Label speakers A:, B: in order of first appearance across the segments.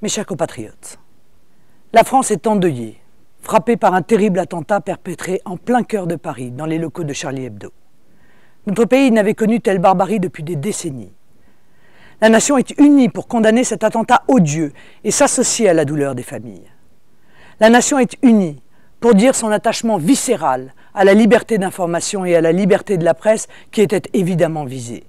A: Mes chers compatriotes, la France est endeuillée, frappée par un terrible attentat perpétré en plein cœur de Paris, dans les locaux de Charlie Hebdo. Notre pays n'avait connu telle barbarie depuis des décennies. La nation est unie pour condamner cet attentat odieux et s'associer à la douleur des familles. La nation est unie pour dire son attachement viscéral à la liberté d'information et à la liberté de la presse qui était évidemment visée.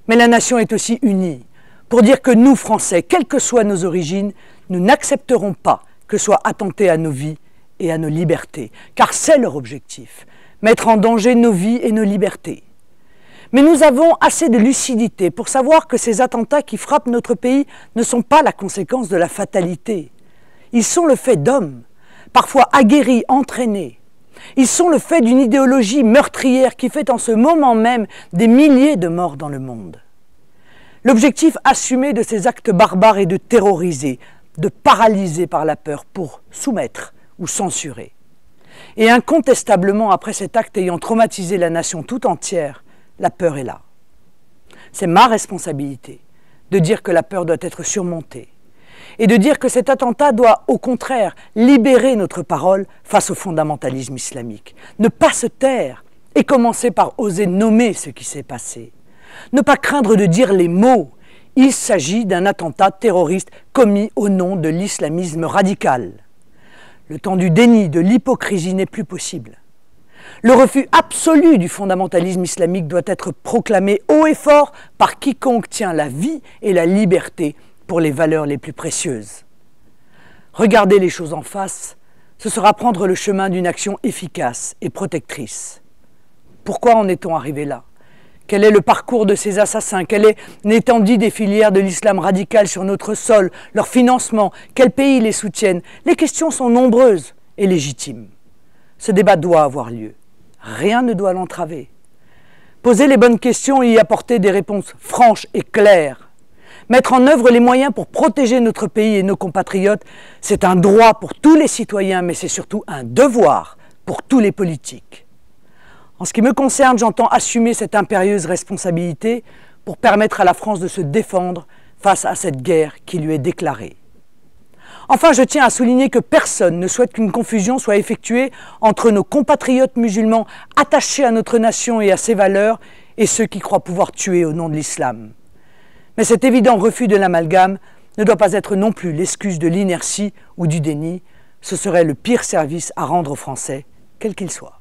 A: Mais la nation est aussi unie pour dire que nous, Français, quelles que soient nos origines, nous n'accepterons pas que soit attenté à nos vies et à nos libertés, car c'est leur objectif, mettre en danger nos vies et nos libertés. Mais nous avons assez de lucidité pour savoir que ces attentats qui frappent notre pays ne sont pas la conséquence de la fatalité. Ils sont le fait d'hommes, parfois aguerris, entraînés. Ils sont le fait d'une idéologie meurtrière qui fait en ce moment même des milliers de morts dans le monde. L'objectif assumé de ces actes barbares est de terroriser, de paralyser par la peur pour soumettre ou censurer. Et incontestablement, après cet acte ayant traumatisé la nation tout entière, la peur est là. C'est ma responsabilité de dire que la peur doit être surmontée et de dire que cet attentat doit, au contraire, libérer notre parole face au fondamentalisme islamique. Ne pas se taire et commencer par oser nommer ce qui s'est passé. Ne pas craindre de dire les mots. Il s'agit d'un attentat terroriste commis au nom de l'islamisme radical. Le temps du déni, de l'hypocrisie n'est plus possible. Le refus absolu du fondamentalisme islamique doit être proclamé haut et fort par quiconque tient la vie et la liberté pour les valeurs les plus précieuses. Regarder les choses en face, ce sera prendre le chemin d'une action efficace et protectrice. Pourquoi en est-on arrivé là ? Quel est le parcours de ces assassins? Quelle est l'étendue des filières de l'islam radical sur notre sol? Leur financement? Quels pays les soutiennent? Les questions sont nombreuses et légitimes. Ce débat doit avoir lieu. Rien ne doit l'entraver. Poser les bonnes questions et y apporter des réponses franches et claires. Mettre en œuvre les moyens pour protéger notre pays et nos compatriotes, c'est un droit pour tous les citoyens, mais c'est surtout un devoir pour tous les politiques. En ce qui me concerne, j'entends assumer cette impérieuse responsabilité pour permettre à la France de se défendre face à cette guerre qui lui est déclarée. Enfin, je tiens à souligner que personne ne souhaite qu'une confusion soit effectuée entre nos compatriotes musulmans attachés à notre nation et à ses valeurs et ceux qui croient pouvoir tuer au nom de l'islam. Mais cet évident refus de l'amalgame ne doit pas être non plus l'excuse de l'inertie ou du déni. Ce serait le pire service à rendre aux Français, quel qu'il soit.